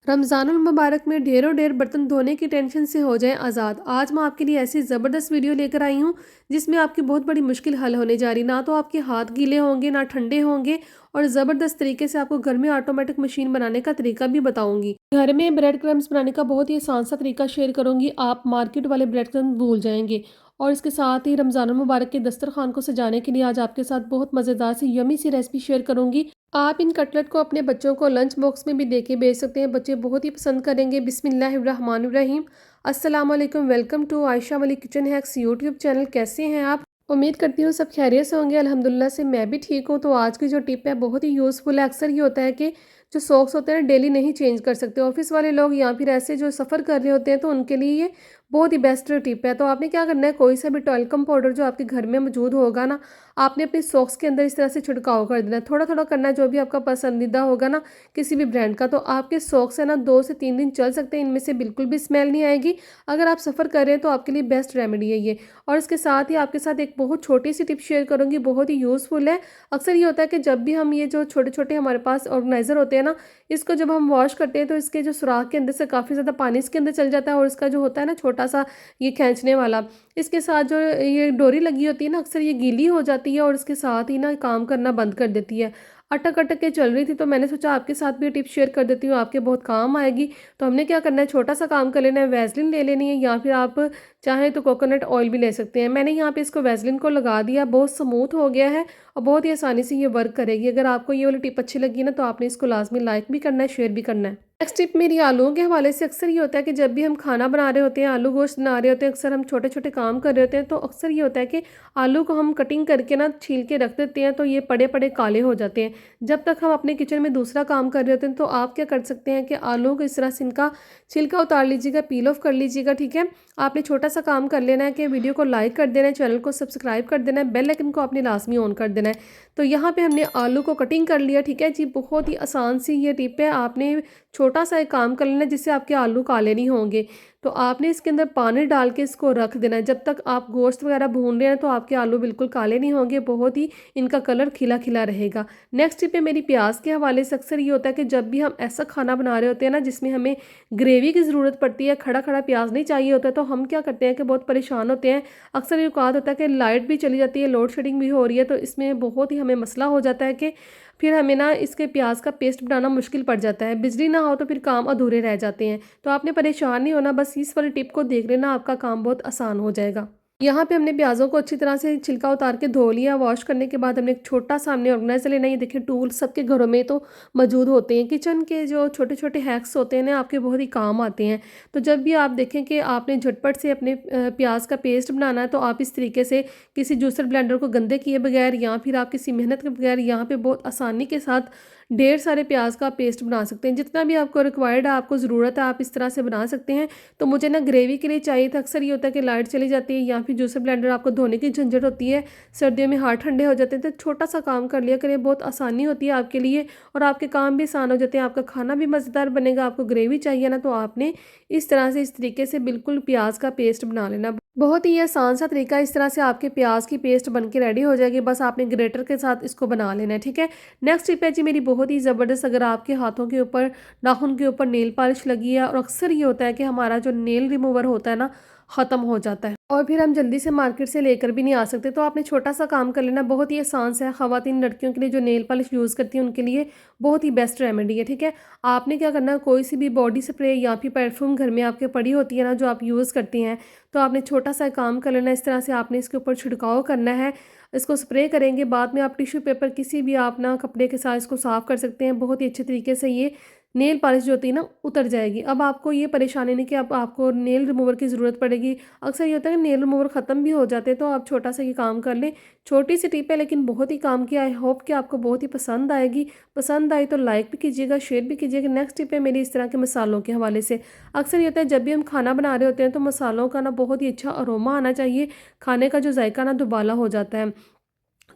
रमज़ानुल मुबारक में ढेरों ढेर बर्तन धोने की टेंशन से हो जाएं आज़ाद। आज मैं आपके लिए ऐसी ज़बरदस्त वीडियो लेकर आई हूँ जिसमें आपकी बहुत बड़ी मुश्किल हल होने जा रही। ना तो आपके हाथ गीले होंगे ना ठंडे होंगे, और ज़बरदस्त तरीके से आपको घर में ऑटोमेटिक मशीन बनाने का तरीका भी बताऊंगी। घर में ब्रेड क्रम्स बनाने का बहुत ही आसान सा तरीका शेयर करूंगी। आप मार्केट वाले ब्रेड क्रम्स भूल जाएंगे। और इसके साथ ही रमज़ानुल मुबारक के दस्तरखान को सजाने के लिए आज आपके साथ बहुत मज़ेदार सी यमी सी रेसिपी शेयर करूंगी। आप इन कटलेट को अपने बच्चों को लंच बॉक्स में भी देके भेज सकते हैं। बच्चे बहुत ही पसंद करेंगे। बिस्मिल्लाहिर्रहमानिर्रहीम। अस्सलाम वालेकुम। Welcome to Ayesha Wali kitchen hacks YouTube channel. कैसे हैं आप? उम्मीद करती हूँ सब खैरियत से होंगे। अल्हम्दुलिल्लाह से मैं भी ठीक हूँ। तो आज की जो टिप है बहुत ही यूज़फुल है। अक्सर ये होता है कि जो सॉक्स होते हैं डेली नहीं चेंज कर सकते ऑफिस वाले लोग, या फिर ऐसे जो सफ़र कर रहे होते हैं, तो उनके लिए ये बहुत ही बेस्ट टिप है। तो आपने क्या करना है, कोई सा भी टॉल्कम पाउडर जो आपके घर में मौजूद होगा ना, आपने अपने सॉक्स के अंदर इस तरह से छिड़काव कर देना है। थोड़ा थोड़ा करना है, जो भी आपका पसंदीदा होगा ना किसी भी ब्रांड का। तो आपके सॉक्स है ना 2 से 3 दिन चल सकते हैं, इनमें से बिल्कुल भी स्मेल नहीं आएगी। अगर आप सफ़र कर रहे हैं तो आपके लिए बेस्ट रेमेडी है ये। और इसके साथ ही आपके साथ एक बहुत छोटी सी टिप शेयर करूँगी, बहुत ही यूज़फुल है। अक्सर ये होता है कि जब भी हम ये जो छोटे छोटे हमारे पास ऑर्गेनाइज़र होते हैं ना, इसको जब हम वॉश करते हैं तो इसके जो सुराख के अंदर से काफ़ी ज़्यादा पानी इसके अंदर चल जाता है। और इसका जो होता है ना छोटा सा ये खींचने वाला, इसके साथ जो ये डोरी लगी होती है ना, अक्सर ये गीली हो जाती है और इसके साथ ही ना काम करना बंद कर देती है। अटक अटक के चल रही थी, तो मैंने सोचा आपके साथ भी टिप शेयर कर देती हूँ, आपके बहुत काम आएगी। तो हमने क्या करना है, छोटा सा काम कर लेना है। वैसलीन ले लेनी है, या फिर आप चाहें तो कोकोनट ऑयल भी ले सकते हैं। मैंने यहाँ पे इसको वैसलीन को लगा दिया, बहुत स्मूथ हो गया है और बहुत ही आसानी से ये वर्क करेगी। अगर आपको ये वाली टिप अच्छी लगी ना, तो आपने इसको लाजमी लाइक भी करना है, शेयर भी करना है। नेक्स्ट टिप मेरी आलूओं के हवाले से। अक्सर ये होता है कि जब भी हम खाना बना रहे होते हैं, आलू गोश्त बना रहे होते हैं, अक्सर हम छोटे छोटे काम कर रहे होते हैं, तो अक्सर ये होता है कि आलू को हम कटिंग करके ना छील के रख देते हैं, तो ये पड़े पड़े काले हो जाते हैं। जब तक हम अपने किचन में दूसरा काम कर रहे होते हैं, तो आप क्या कर सकते हैं कि आलू को इस तरह से इनका छिलका उतार लीजिएगा, पील ऑफ कर लीजिएगा। ठीक है, आपने छोटा सा काम कर लेना है कि वीडियो को लाइक कर देना है, चैनल को सब्सक्राइब कर देना है, बेल आइकन को आपने लाजमी ऑन कर देना है। तो यहाँ पे हमने आलू को कटिंग कर लिया। ठीक है जी, बहुत ही आसान सी ये टिप है। आपने छोटा सा एक काम कर लेना जिससे आपके आलू काले नहीं होंगे। तो आपने इसके अंदर पानी डाल के इसको रख देना है। जब तक आप गोश्त वगैरह भून रहे हैं, तो आपके आलू बिल्कुल काले नहीं होंगे, बहुत ही इनका कलर खिला खिला रहेगा। नेक्स्ट टिप है मेरी प्याज के हवाले से। अक्सर ये होता है कि जब भी हम ऐसा खाना बना रहे होते हैं ना जिसमें हमें ग्रेवी की ज़रूरत पड़ती है, खड़ा खड़ा प्याज नहीं चाहिए होता है, तो हम क्या करते हैं कि बहुत परेशान होते हैं। अक्सर ये औकात होता है कि लाइट भी चली जाती है, लोड शेडिंग भी हो रही है, तो इसमें बहुत ही हमें मसला हो जाता है कि फिर हमें ना इसके प्याज का पेस्ट बनाना मुश्किल पड़ जाता है। बिजली ना हो तो फिर काम अधूरे रह जाते हैं। तो आपने परेशान नहीं होना, बस इस वाली टिप को देख लेना, आपका काम बहुत आसान हो जाएगा। यहाँ पे हमने प्याज़ों को अच्छी तरह से छिलका उतार के धो लिया। वॉश करने के बाद हमने एक छोटा सा हमने ऑर्गेनाइजर लेना है। ये देखिए, टूल सबके घरों में तो मौजूद होते हैं। किचन के जो छोटे छोटे हैक्स होते हैं ना, आपके बहुत ही काम आते हैं। तो जब भी आप देखें कि आपने झटपट से अपने प्याज का पेस्ट बनाना है, तो आप इस तरीके से किसी जूसर ब्लेंडर को गंदे किए बगैर, या फिर आप किसी मेहनत के बगैर, यहाँ पे बहुत आसानी के साथ ढेर सारे प्याज का पेस्ट बना सकते हैं। जितना भी आपको रिक्वायर्ड है, आपको ज़रूरत है, आप इस तरह से बना सकते हैं। तो मुझे ना ग्रेवी के लिए चाहिए था। अक्सर ये होता है कि लाइट चली जाती है, या फिर जूसर ब्लेंडर आपको धोने की झंझट होती है, सर्दियों में हाथ ठंडे हो जाते हैं, तो छोटा सा काम कर लिया करिए, बहुत आसानी होती है आपके लिए और आपके काम भी आसान हो जाते हैं। आपका खाना भी मज़ेदार बनेगा। आपको ग्रेवी चाहिए ना, तो आपने इस तरह से, इस तरीके से बिल्कुल प्याज का पेस्ट बना लेना। बहुत ही आसान सा तरीका। इस तरह से आपके प्याज की पेस्ट बन के रेडी हो जाएगी। बस आपने ग्रेटर के साथ इसको बना लेना है। ठीक है, नेक्स्ट टिप है जी मेरी बहुत ही ज़बरदस्त। अगर आपके हाथों के ऊपर, नाखून के ऊपर नेल पॉलिश लगी है, और अक्सर ये होता है कि हमारा जो नेल रिमूवर होता है ना, ख़त्म हो जाता है और फिर हम जल्दी से मार्केट से लेकर भी नहीं आ सकते, तो आपने छोटा सा काम कर लेना, बहुत ही आसान सा है। ख़वातीन लड़कियों के लिए जो नेल पॉलिश यूज़ करती हैं उनके लिए बहुत ही बेस्ट रेमेडी है। ठीक है, आपने क्या करना है, कोई सी भी बॉडी स्प्रे या फिर परफ्यूम घर में आपके पड़ी होती है ना, जो आप यूज़ करती हैं, तो आपने छोटा सा काम कर लेना। इस तरह से आपने इसके ऊपर छिड़काव करना है। इसको स्प्रे करेंगे, बाद में आप टिश्यू पेपर किसी भी आप ना कपड़े के साथ इसको साफ़ कर सकते हैं। बहुत ही अच्छे तरीके से ये नेल पॉलिश जो होती है ना उतर जाएगी। अब आपको ये परेशानी नहीं कि अब आपको नेल रिमूवर की ज़रूरत पड़ेगी। अक्सर ये होता है कि नेल रिमूवर ख़त्म भी हो जाते हैं, तो आप छोटा सा ये काम कर लें। छोटी सी टिप है लेकिन बहुत ही काम की। आई होप कि आपको बहुत ही पसंद आएगी। पसंद आई तो लाइक भी कीजिएगा, शेयर भी कीजिएगा। नेक्स्ट टिप है मेरी इस तरह के मसालों के हवाले से। अक्सर ये होता है जब भी हम खाना बना रहे होते हैं, तो मसालों का ना बहुत ही अच्छा अरोमा आना चाहिए। खाने का जो जायका ना दुबाला हो जाता है।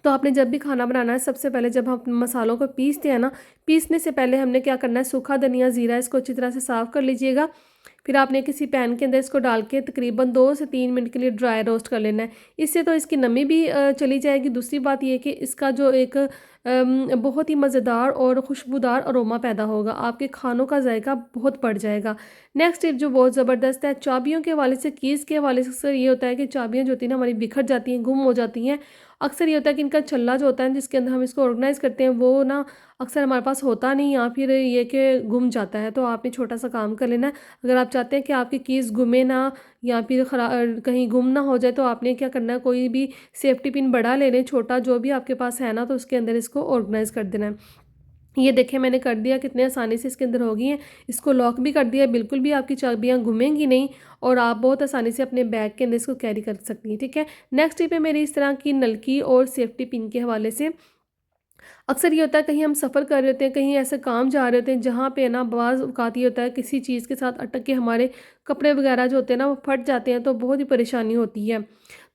तो आपने जब भी खाना बनाना है, सबसे पहले जब हम मसालों को पीसते हैं ना, पीसने से पहले हमने क्या करना है, सूखा धनिया, ज़ीरा, इसको अच्छी तरह से साफ़ कर लीजिएगा। फिर आपने किसी पैन के अंदर इसको डाल के तकरीबन 2 से 3 मिनट के लिए ड्राई रोस्ट कर लेना है। इससे तो इसकी नमी भी चली जाएगी। दूसरी बात ये कि इसका जो एक बहुत ही मज़ेदार और खुशबूदार अरोमा पैदा होगा, आपके खानों का जायका बहुत बढ़ जाएगा। नेक्स्ट टिप जो बहुत ज़बरदस्त है, चाबियों के हवाले से, कीज़ के हवाले से अक्सर ये होता है कि चाबियाँ जो होती हैं ना हमारी बिखर जाती हैं, गुम हो जाती हैं। अक्सर ये होता है कि इनका छल्ला जो होता है जिसके अंदर हम इसको ऑर्गेनाइज़ करते हैं वो ना अक्सर हमारे पास होता नहीं, या फिर ये कि गुम जाता है। तो आपने छोटा सा काम कर लेना है, अगर आप चाहते हैं कि आपकी कीज़ गुमे ना या फिर कहीं गुम ना हो जाए, तो आपने क्या करना है, कोई भी सेफ्टी पिन बड़ा ले लें, छोटा जो भी आपके पास है ना, तो उसके अंदर इसको ऑर्गेनाइज़ कर देना है। ये देखिए मैंने कर दिया, कितने आसानी से इसके अंदर हो गई हैं। इसको लॉक भी कर दिया, बिल्कुल भी आपकी चाबियाँ घूमेंगी नहीं और आप बहुत आसानी से अपने बैग के अंदर इसको कैरी कर सकती हैं, ठीक है। नेक्स्ट टिप है मेरी इस तरह की नलकी और सेफ्टी पिन के हवाले से। अक्सर ये होता है कहीं हम सफ़र कर रहे होते हैं, कहीं ऐसे काम जा रहे होते हैं जहाँ पे ना बाज़ औक़ात ये होता है किसी चीज़ के साथ अटक के हमारे कपड़े वगैरह जो होते हैं ना वो फट जाते हैं, तो बहुत ही परेशानी होती है।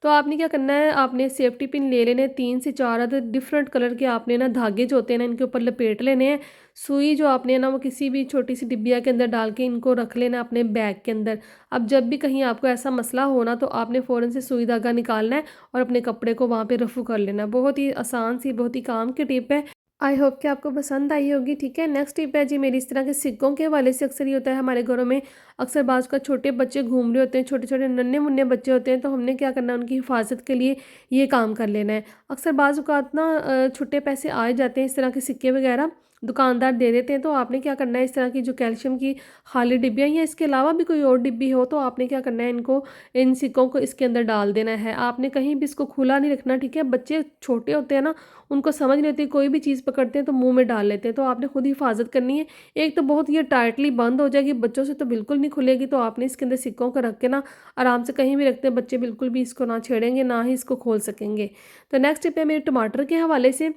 तो आपने क्या करना है, आपने सेफ्टी पिन ले लेने 3 से 4 अदद डिफरेंट कलर के, आपने ना धागे जो होते हैं ना इनके ऊपर लपेट लेने हैं। सुई जो आपने ना वो किसी भी छोटी सी डिब्बिया के अंदर डाल के इनको रख लेना अपने बैग के अंदर। अब जब भी कहीं आपको ऐसा मसला हो ना, तो आपने फ़ौरन से सुई धागा निकालना है और अपने कपड़े को वहाँ पे रफ़ू कर लेना है। बहुत ही आसान सी, बहुत ही काम की टिप है। आई होप कि आपको पसंद आई होगी, ठीक है। नेक्स्ट टिप है जी मेरी इस तरह के सिक्कों के हवाले से। अक्सर ये होता है हमारे घरों में, अक्सर बाज़ का छोटे बच्चे घूम रहे होते हैं, छोटे-छोटे नन्हे-मुन्ने बच्चे होते हैं, तो हमने क्या करना है, उनकी हिफाजत के लिए ये काम कर लेना है। अक्सर बाज़ औक़ात ना छुट्टे पैसे आ जाते हैं, इस तरह के सिक्के वगैरह दुकानदार दे देते हैं, तो आपने क्या करना है, इस तरह की जो कैल्शियम की खाली डिब्बियाँ या इसके अलावा भी कोई और डिब्बी हो, तो आपने क्या करना है, इनको, इन सिक्कों को इसके अंदर डाल देना है। आपने कहीं भी इसको खुला नहीं रखना, ठीक है। बच्चे छोटे होते हैं ना, उनको समझ नहीं होती, कोई भी चीज़ पकड़ते हैं तो मुँह में डाल लेते हैं, तो आपने खुद हिफाज़त करनी है। एक तो बहुत ये टाइटली बंद हो जाएगी, बच्चों से तो बिल्कुल नहीं खुलेगी, तो आपने इसके अंदर सिक्कों को रख के ना आराम से कहीं भी रखते हैं, बच्चे बिल्कुल भी इसको ना छेड़ेंगे, ना ही इसको खोल सकेंगे। तो नेक्स्ट टिप है मेरी टमाटर के हवाले से।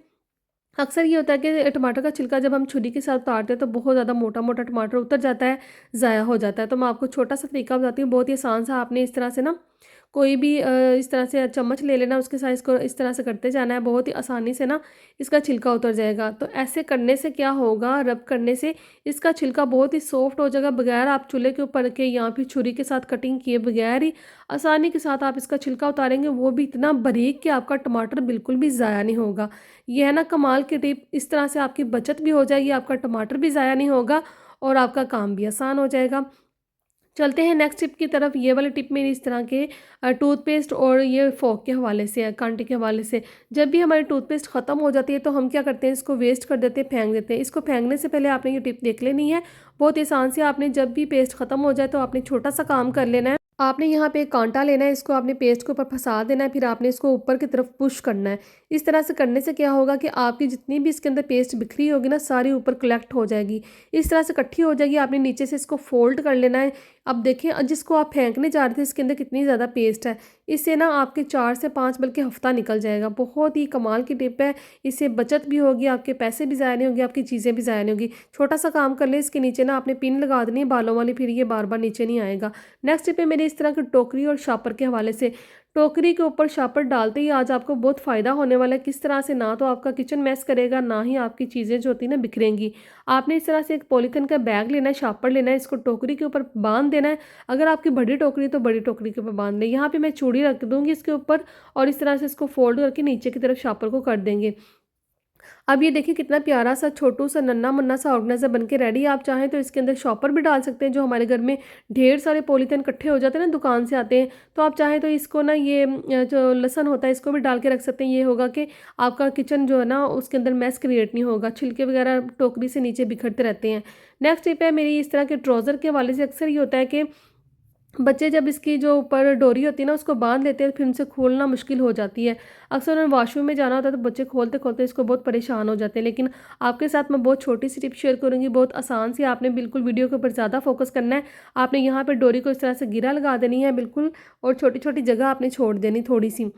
अक्सर ये होता है कि टमाटर का छिलका जब हम छुरी के साथ उतारते हैं तो बहुत ज़्यादा मोटा-मोटा टमाटर उतर जाता है, ज़ाया हो जाता है। तो मैं आपको छोटा-सा तरीका बताती हूँ, बहुत ही आसान सा। आपने इस तरह से ना कोई भी इस तरह से चम्मच ले लेना, उसके साथ इसको इस तरह से करते जाना है, बहुत ही आसानी से ना इसका छिलका उतर जाएगा। तो ऐसे करने से क्या होगा, रब करने से इसका छिलका बहुत ही सॉफ्ट हो जाएगा, बगैर आप चूल्हे के ऊपर रखे या फिर छुरी के साथ कटिंग किए बगैर ही आसानी के साथ आप इसका छिलका उतारेंगे, वो भी इतना बारीक कि आपका टमाटर बिल्कुल भी ज़ाया नहीं होगा। ये है ना कमाल की टिप, इस तरह से आपकी बचत भी हो जाएगी, आपका टमाटर भी ज़ाया नहीं होगा और आपका काम भी आसान हो जाएगा। चलते हैं नेक्स्ट टिप की तरफ। ये वाली टिप मेरी इस तरह के टूथपेस्ट और ये फ़ोक के हवाले से है, कांटे के हवाले से। जब भी हमारी टूथपेस्ट ख़त्म हो जाती है तो हम क्या करते हैं, इसको वेस्ट कर देते हैं, फेंक देते हैं। इसको फेंकने से पहले आपने ये टिप देख लेनी है, बहुत ही आसान से। आपने जब भी पेस्ट ख़त्म हो जाए तो आपने छोटा सा काम कर लेना है। आपने यहाँ पे एक कांटा लेना है, इसको आपने पेस्ट के ऊपर फंसा देना है, फिर आपने इसको ऊपर की तरफ पुश करना है। इस तरह से करने से क्या होगा कि आपकी जितनी भी इसके अंदर पेस्ट बिखरी होगी ना, सारी ऊपर कलेक्ट हो जाएगी। इस तरह से इकट्ठी हो जाएगी। आपने नीचे से इसको फोल्ड कर लेना है। अब देखें, जिसको आप फेंकने जा रहे थे इसके अंदर कितनी ज़्यादा पेस्ट है। इससे ना आपके 4 से 5 बल्कि हफ्ता निकल जाएगा। बहुत ही कमाल की टिप है, इससे बचत भी होगी, आपके पैसे भी ज़ाया नहीं होंगे, आपकी चीज़ें भी ज़ाया नहीं होगी। छोटा सा काम कर ले, इसके नीचे ना आपने पिन लगा देनी है बालों वाली, फिर ये बार बार नीचे नहीं आएगा। नेक्स्ट टिप है मेरी इस तरह की टोकरी और शॉपर के हवाले से। टोकरी के ऊपर शॉपर डालते ही आज आपको बहुत फ़ायदा होने वाला है। किस तरह से, ना तो आपका किचन मैस करेगा, ना ही आपकी चीज़ें जो होती हैं ना बिखरेंगी। आपने इस तरह से एक पॉलीथिन का बैग लेना है, शॉपर लेना है, इसको टोकरी के ऊपर बांध देना है। अगर आपकी बड़ी टोकरी तो बड़ी टोकरी के ऊपर बांध दें। यहाँ पे मैं चूड़ी रख दूँगी इसके ऊपर और इस तरह से इसको फोल्ड करके नीचे की तरफ शॉपर को कर देंगे। अब ये देखिए कितना प्यारा सा छोटू सा नन्ना मुन्ना सा ऑर्गेनाइजर बन के रेडी। आप चाहें तो इसके अंदर शॉपर भी डाल सकते हैं। जो हमारे घर में ढेर सारे पॉलीथिन इकट्ठे हो जाते हैं ना, दुकान से आते हैं, तो आप चाहें तो इसको ना ये जो लहसुन होता है इसको भी डाल के रख सकते हैं। ये होगा कि आपका किचन जो है ना उसके अंदर मैस क्रिएट नहीं होगा, छिलके वगैरह टोकरी से नीचे बिखरते रहते हैं। नेक्स्ट टिप है मेरी इस तरह के ट्राउज़र के हवाले से। अक्सर ये होता है कि बच्चे जब इसकी जो ऊपर डोरी होती है ना उसको बांध लेते हैं, फिर उनसे खोलना मुश्किल हो जाती है। अक्सर उन्हें वॉशरूम में जाना होता है तो बच्चे खोलते खोलते इसको बहुत परेशान हो जाते हैं। लेकिन आपके साथ मैं बहुत छोटी सी टिप शेयर करूँगी, बहुत आसान सी। आपने बिल्कुल वीडियो के ऊपर ज़्यादा फोकस करना है। आपने यहाँ पर डोरी को इस तरह से गिरा लगा देनी है बिल्कुल, और छोटी छोटी जगह आपने छोड़ देनी, थोड़ी सी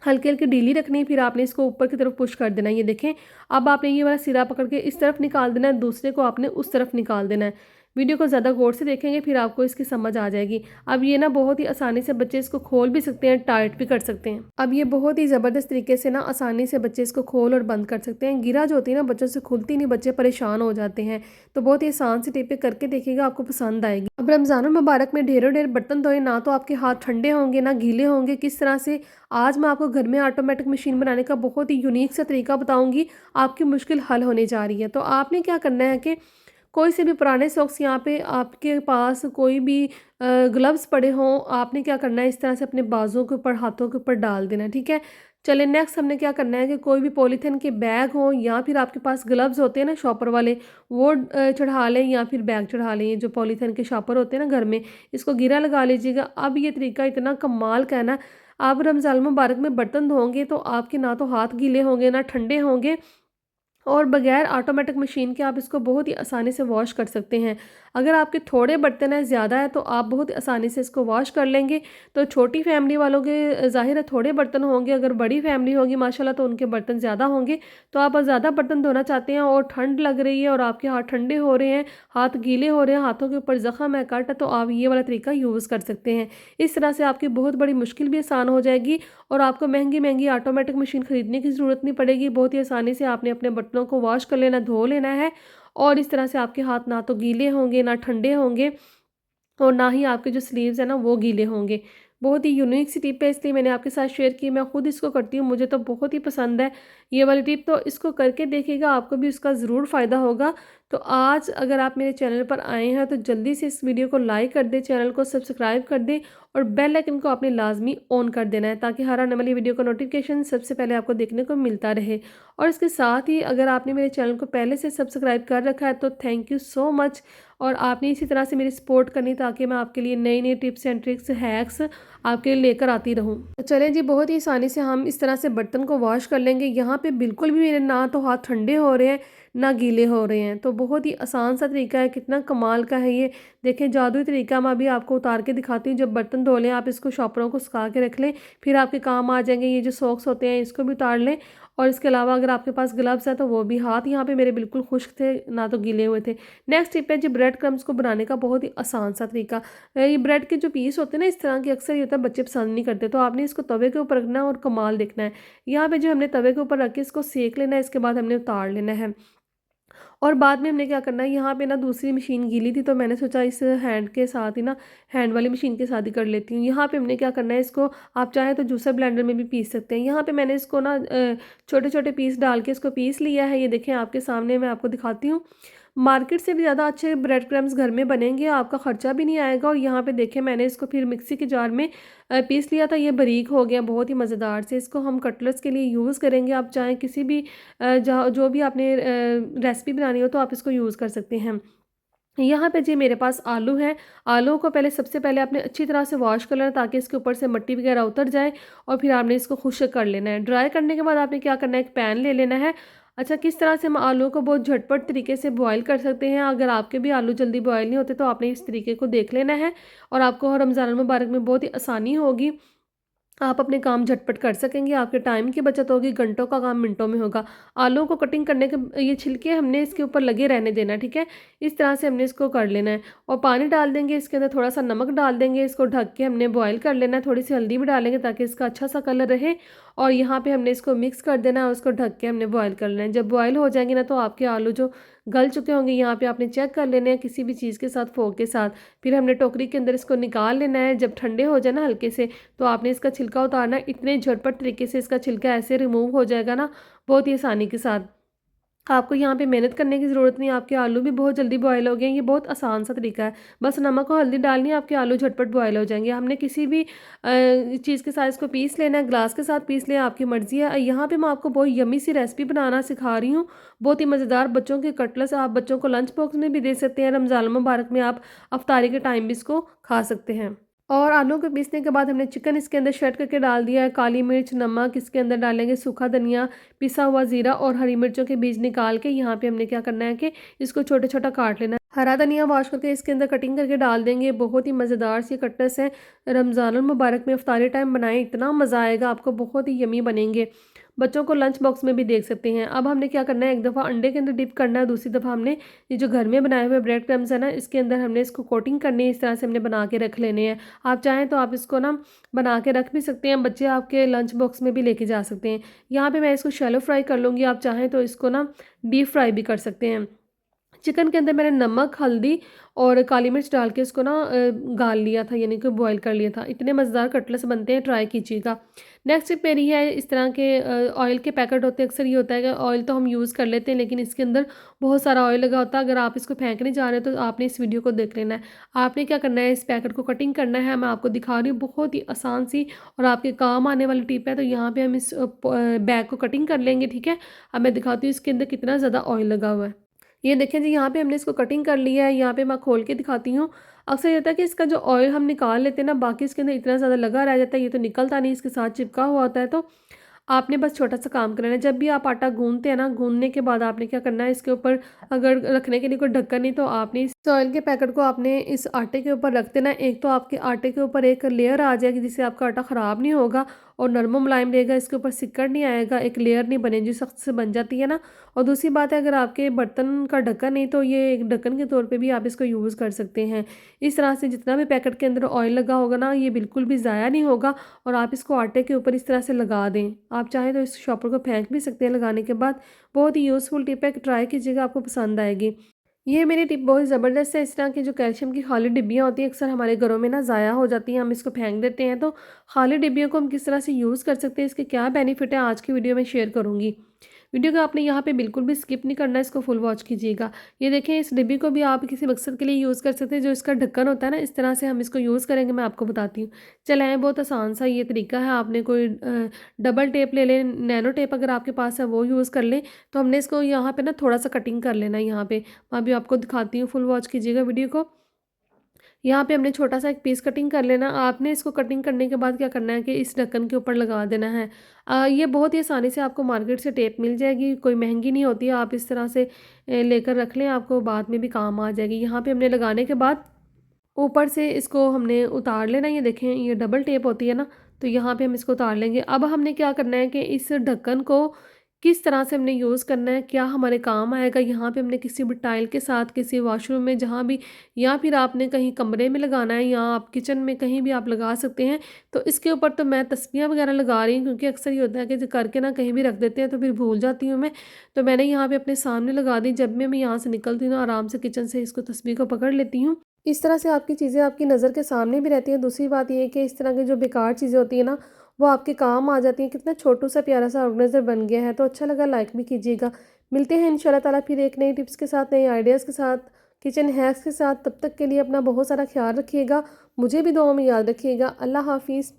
हल्की हल्की ढीली रखनी है। फिर आपने इसको ऊपर की तरफ पुश कर देना है। ये देखें, अब आपने ये वाला सिरा पकड़ के इस तरफ निकाल देना है, दूसरे को आपने उस तरफ निकाल देना है। वीडियो को ज़्यादा गौर से देखेंगे फिर आपको इसकी समझ आ जाएगी। अब ये ना बहुत ही आसानी से बच्चे इसको खोल भी सकते हैं, टाइट भी कर सकते हैं। अब ये बहुत ही ज़बरदस्त तरीके से ना आसानी से बच्चे इसको खोल और बंद कर सकते हैं। गिरा जो होती है ना बच्चों से खुलती नहीं, बच्चे परेशान हो जाते हैं। तो बहुत ही आसान सी टिप करके देखिएगा, आपको पसंद आएगी। अब रमज़ानुल मुबारक में ढेरों ढेर बर्तन धोए, ना तो आपके हाथ ठंडे होंगे ना गीले होंगे। किस तरह से आज मैं आपको घर में ऑटोमेटिक मशीन बनाने का बहुत ही यूनिक सा तरीका बताऊंगी, आपकी मुश्किल हल होने जा रही है। तो आपने क्या करना है कि कोई से भी पुराने सॉक्स, यहाँ पे आपके पास कोई भी ग्लव्स पड़े हों, आपने क्या करना है इस तरह से अपने बाजुओं के ऊपर, हाथों के ऊपर डाल देना है, ठीक है। चलिए नेक्स्ट हमने क्या करना है कि कोई भी पॉलीथीन के बैग हो या फिर आपके पास ग्लव्स होते हैं ना शॉपर वाले, वो चढ़ा लें या फिर बैग चढ़ा लें। ये जो पॉलीथीन के शॉपर होते हैं ना घर में, इसको गिरा लगा लीजिएगा। अब ये तरीका इतना कमाल का है ना, आप रमज़ान मुबारक में बर्तन धोंगे तो आपके ना तो हाथ गीले होंगे ना ठंडे होंगे, और बगैर ऑटोमेटिक मशीन के आप इसको बहुत ही आसानी से वॉश कर सकते हैं। अगर आपके थोड़े बर्तन हैं, ज़्यादा है, तो आप बहुत ही आसानी से इसको वॉश कर लेंगे। तो छोटी फैमिली वालों के ज़ाहिर है थोड़े बर्तन होंगे, अगर बड़ी फैमिली होगी माशाल्लाह तो उनके बर्तन ज़्यादा होंगे। तो आप ज़्यादा बर्तन धोना चाहते हैं और ठंड लग रही है और आपके हाथ ठंडे हो रहे हैं, हाथ गीले हो रहे हैं, हाथों के ऊपर ज़ख़म है, कट है, तो आप ये वाला तरीका यूज़ कर सकते हैं। इस तरह से आपकी बहुत बड़ी मुश्किल भी आसान हो जाएगी और आपको महंगी-महंगी ऑटोमेटिक मशीन खरीदने की ज़रूरत नहीं पड़ेगी। बहुत ही आसानी से आपने अपने बर्तनों को वॉश कर लेना, धो लेना है, और इस तरह से आपके हाथ ना तो गीले होंगे, ना ठंडे होंगे, और ना ही आपके जो स्लीव्स हैं ना वो गीले होंगे। बहुत ही यूनिक सी टिप है, इसलिए मैंने आपके साथ शेयर की। मैं खुद इसको करती हूँ, मुझे तो बहुत ही पसंद है ये वाली टिप। तो इसको करके देखिएगा, आपको भी उसका ज़रूर फ़ायदा होगा। तो आज अगर आप मेरे चैनल पर आए हैं तो जल्दी से इस वीडियो को लाइक कर दें, चैनल को सब्सक्राइब कर दें और बेल आइकन को आपने लाजमी ऑन कर देना है, ताकि हर आने वाली वीडियो का नोटिफिकेशन सबसे पहले आपको देखने को मिलता रहे। और इसके साथ ही अगर आपने मेरे चैनल को पहले से सब्सक्राइब कर रखा है तो थैंक यू सो मच, और आपने इसी तरह से मेरी सपोर्ट करनी, ताकि मैं आपके लिए नई नई टिप्स एंड ट्रिक्स, हैक्स आपके लिए लेकर आती रहूँ। तो चलें जी, बहुत ही आसानी से हम इस तरह से बर्तन को वॉश कर लेंगे। यहाँ पे बिल्कुल भी मेरे ना तो हाथ ठंडे हो रहे हैं ना गीले हो रहे हैं। तो बहुत ही आसान सा तरीका है, कितना कमाल का है ये। देखें, जादुई तरीका मैं अभी आपको उतार के दिखाती हूँ। जब बर्तन धो लें आप, इसको शॉपरों को सुखा के रख लें, फिर आपके काम आ जाएंगे। ये जो सॉक्स होते हैं इसको भी उतार लें, और इसके अलावा अगर आपके पास ग्लव्स है तो वो भी। हाथ यहाँ पे मेरे बिल्कुल खुश्क थे, ना तो गीले हुए थे। नेक्स्ट टिप है जी, ब्रेड क्रम्स को बनाने का बहुत ही आसान सा तरीका। ये ब्रेड के जो पीस होते हैं ना इस तरह के, अक्सर ये होता है बच्चे पसंद नहीं करते, तो आपने इसको तवे के ऊपर रखना है और कमाल देखना है। यहाँ पे जो हमने तवे के ऊपर रख के इसको सेक लेना है, इसके बाद हमने उतार लेना है। और बाद में हमने क्या करना है, यहाँ पे ना दूसरी मशीन गीली थी तो मैंने सोचा इस हैंड के साथ ही ना, हैंड वाली मशीन के साथ ही कर लेती हूँ। यहाँ पे हमने क्या करना है, इसको आप चाहें तो जूसर ब्लेंडर में भी पीस सकते हैं। यहाँ पे मैंने इसको ना छोटे छोटे पीस डाल के इसको पीस लिया है। ये देखें आपके सामने, मैं आपको दिखाती हूँ। मार्केट से भी ज़्यादा अच्छे ब्रेड क्रम्स घर में बनेंगे, आपका ख़र्चा भी नहीं आएगा। और यहाँ पे देखें, मैंने इसको फिर मिक्सी के जार में पीस लिया था, ये बारीक हो गया बहुत ही मज़ेदार से। इसको हम कटलेट्स के लिए यूज़ करेंगे। आप चाहें किसी भी जहाँ जो भी आपने रेसिपी बनानी हो तो आप इसको यूज़ कर सकते हैं। यहाँ पे जी मेरे पास आलू है। आलू को पहले, सबसे पहले आपने अच्छी तरह से वॉश कर लेना, ताकि इसके ऊपर से मिट्टी वगैरह उतर जाए, और फिर आपने इसको खुश्क कर लेना है। ड्राई करने के बाद आपने क्या करना है, एक पैन ले लेना है। अच्छा, किस तरह से हम आलू को बहुत झटपट तरीके से बॉयल कर सकते हैं, अगर आपके भी आलू जल्दी बॉयल नहीं होते तो आपने इस तरीके को देख लेना है, और आपको रमज़ान मुबारक में बहुत ही आसानी होगी। आप अपने काम झटपट कर सकेंगे, आपके टाइम की बचत होगी, घंटों का काम मिनटों में होगा। आलू को कटिंग करने के ये छिलके हमने इसके ऊपर लगे रहने देना है, ठीक है। इस तरह से हमने इसको कर लेना है, और पानी डाल देंगे, इसके अंदर थोड़ा सा नमक डाल देंगे, इसको ढक के हमने बॉयल कर लेना है। थोड़ी सी हल्दी भी डालेंगे ताकि इसका अच्छा सा कलर रहे, और यहाँ पे हमने इसको मिक्स कर देना है और उसको ढक के हमने बॉयल कर लेना है। जब बॉयल हो जाएंगे ना, तो आपके आलू जो गल चुके होंगे, यहाँ पे आपने चेक कर लेने हैं किसी भी चीज़ के साथ, फोक के साथ। फिर हमने टोकरी के अंदर इसको निकाल लेना है। जब ठंडे हो जाए ना हल्के से, तो आपने इसका छिलका उतारना है। इतने झटपट तरीके से इसका छिलका ऐसे रिमूव हो जाएगा ना, बहुत ही आसानी के साथ। आपको यहाँ पे मेहनत करने की ज़रूरत नहीं, आपके आलू भी बहुत जल्दी बॉयल हो गए। ये बहुत आसान सा तरीका है, बस नमक और हल्दी डालनी है, आपके आलू झटपट बॉयल हो जाएंगे। हमने किसी भी चीज़ के साथ इसको पीस लेना है, ग्लास के साथ पीस लें, आपकी मर्ज़ी है। यहाँ पे मैं आपको बहुत यम्मी सी रेसिपी बनाना सिखा रही हूँ, बहुत ही मज़ेदार बच्चों के कटलेट्स। आप बच्चों को लंच बॉक्स में भी दे सकते हैं, रमज़ान मुबारक में आप अफ्तारी के टाइम भी इसको खा सकते हैं। और आलू को पीसने के बाद हमने चिकन इसके अंदर शर्ट करके डाल दिया है, काली मिर्च, नमक, इसके अंदर डालेंगे सूखा धनिया, पिसा हुआ ज़ीरा, और हरी मिर्चों के बीज निकाल के यहाँ पे हमने क्या करना है कि इसको छोटा छोटा काट लेना है। हरा धनिया वॉश करके इसके अंदर कटिंग करके डाल देंगे। बहुत ही मज़ेदार सी कटलेट्स हैं, रमज़ानुल मुबारक में इफ्तारी टाइम बनाएं, इतना मज़ा आएगा आपको, बहुत ही यमी बनेंगे। बच्चों को लंच बॉक्स में भी देख सकते हैं। अब हमने क्या करना है, एक दफ़ा अंडे के अंदर डिप करना है, दूसरी दफ़ा हमने ये जो घर में बनाए हुए ब्रेड क्रम्स है ना, इसके अंदर हमने इसको कोटिंग करनी है। इस तरह से हमने बना के रख लेने हैं। आप चाहें तो आप इसको ना बना के रख भी सकते हैं, बच्चे आपके लंच बॉक्स में भी लेके जा सकते हैं। यहाँ पे मैं इसको शैलो फ्राई कर लूँगी, आप चाहें तो इसको ना डीप फ्राई भी कर सकते हैं। चिकन के अंदर मैंने नमक, हल्दी और काली मिर्च डाल के उसको ना गाल लिया था, यानी कि बॉयल कर लिया था। इतने मज़ेदार कटलेट्स बनते हैं, ट्राई कीजिएगा। नेक्स्ट टिप मेरी है, इस तरह के ऑयल के पैकेट होते हैं, अक्सर ये होता है कि ऑयल तो हम यूज़ कर लेते हैं लेकिन इसके अंदर बहुत सारा ऑयल लगा होता है। अगर आप इसको फेंकने जा रहे हो तो आपने इस वीडियो को देख लेना है। आपने क्या करना है, इस पैकेट को कटिंग करना है। मैं आपको दिखा रही हूँ, बहुत ही आसान सी और आपके काम आने वाली टिप है। तो यहाँ पे हम इस बैग को कटिंग कर लेंगे, ठीक है। अब मैं दिखाती हूँ इसके अंदर कितना ज़्यादा ऑयल लगा हुआ है। ये देखें जी, यहाँ पे हमने इसको कटिंग कर लिया है। यहाँ पे मैं खोल के दिखाती हूँ। अक्सर ये होता है कि इसका जो ऑयल हम निकाल लेते हैं ना, बाकी इसके अंदर इतना ज़्यादा लगा रह जाता है, ये तो निकलता नहीं, इसके साथ चिपका हुआ होता है। तो आपने बस छोटा-सा काम करना है, जब भी आप आटा गूँथते हैं ना, गूँथने के बाद आपने क्या करना है, इसके ऊपर अगर रखने के लिए कोई ढक्कन नहीं तो आपने इस ऑयल के पैकेट को आपने इस आटे के ऊपर रख देना है। एक तो आपके आटे के ऊपर एक लेयर आ जाएगी जिससे आपका आटा ख़राब नहीं होगा और नरम मुलायम रहेगा, इसके ऊपर सिक्कड़ नहीं आएगा, एक लेयर नहीं बनेगी जो सख्त से बन जाती है ना। और दूसरी बात है, अगर आपके बर्तन का ढक्कन नहीं तो ये एक ढक्कन के तौर पे भी आप इसको यूज़ कर सकते हैं। इस तरह से जितना भी पैकेट के अंदर ऑयल लगा होगा ना, ये बिल्कुल भी ज़ाया नहीं होगा और आप इसको आटे के ऊपर इस तरह से लगा दें। आप चाहें तो इस शॉपर को फेंक भी सकते हैं लगाने के बाद। बहुत ही यूज़फुल टिप है, ट्राई कीजिएगा, आपको पसंद आएगी। ये मेरी टिप बहुत ज़बरदस्त है। इस तरह की जो कैल्शियम की खाली डिब्बियाँ होती हैं, अक्सर हमारे घरों में ना ज़ाया हो जाती हैं, हम इसको फेंक देते हैं। तो खाली डिब्बियों को हम किस तरह से यूज़ कर सकते हैं, इसके क्या बेनिफिट है, आज की वीडियो में शेयर करूँगी। वीडियो को आपने यहाँ पे बिल्कुल भी स्किप नहीं करना है, इसको फुल वॉच कीजिएगा। ये देखें, इस डिब्बी को भी आप किसी मकसद के लिए यूज़ कर सकते हैं। जो इसका ढक्कन होता है ना, इस तरह से हम इसको यूज़ करेंगे, मैं आपको बताती हूँ। चलाएँ, बहुत आसान सा ये तरीका है। आपने कोई डबल टेप ले लें, नैनो टेप अगर आपके पास है वो यूज़ कर लें। तो हमने इसको यहाँ पे ना थोड़ा-सा कटिंग कर लेना है यहाँ पे। मैं अभी आपको दिखाती हूँ, फुल वॉच कीजिएगा वीडियो को। यहाँ पे हमने छोटा-सा एक पीस कटिंग कर लेना। आपने इसको कटिंग करने के बाद क्या करना है कि इस ढक्कन के ऊपर लगा देना है। ये बहुत ही आसानी से आपको मार्केट से टेप मिल जाएगी, कोई महँगी नहीं होती है। आप इस तरह से लेकर रख लें, आपको बाद में भी काम आ जाएगी। यहाँ पे हमने लगाने के बाद ऊपर से इसको हमने उतार लेना। ये देखें, ये डबल टेप होती है ना, तो यहाँ पे हम इसको उतार लेंगे। अब हमने क्या करना है कि इस ढक्कन को किस तरह से हमने यूज़ करना है, क्या हमारे काम आएगा। यहाँ पे हमने किसी भी टाइल के साथ, किसी वॉशरूम में, जहाँ भी, या फिर आपने कहीं कमरे में लगाना है या आप किचन में कहीं भी आप लगा सकते हैं। तो इसके ऊपर तो मैं तस्बीह वगैरह लगा रही हूँ, क्योंकि अक्सर ये होता है कि जो करके ना कहीं भी रख देते हैं तो फिर भूल जाती हूँ मैं। तो मैंने यहाँ पे अपने सामने लगा दी। जब भी मैं यहाँ से निकलती हूँ ना, आराम से किचन से इसको तस्बीह को पकड़ लेती हूँ। इस तरह से आपकी चीज़ें आपकी नज़र के सामने भी रहती हैं। दूसरी बात ये है कि इस तरह की जो बेकार चीज़ें होती हैं ना, वो आपके काम आ जाती हैं। कितना छोटू सा प्यारा सा ऑर्गेनाइज़र बन गया है। तो अच्छा लगा, लाइक भी कीजिएगा। मिलते हैं इंशाल्लाह ताला फिर एक नई टिप्स के साथ, नए आइडियाज़ के साथ, किचन हैक्स के साथ। तब तक के लिए अपना बहुत सारा ख्याल रखिएगा। मुझे भी दुआ में याद रखिएगा। अल्लाह हाफ़िज़।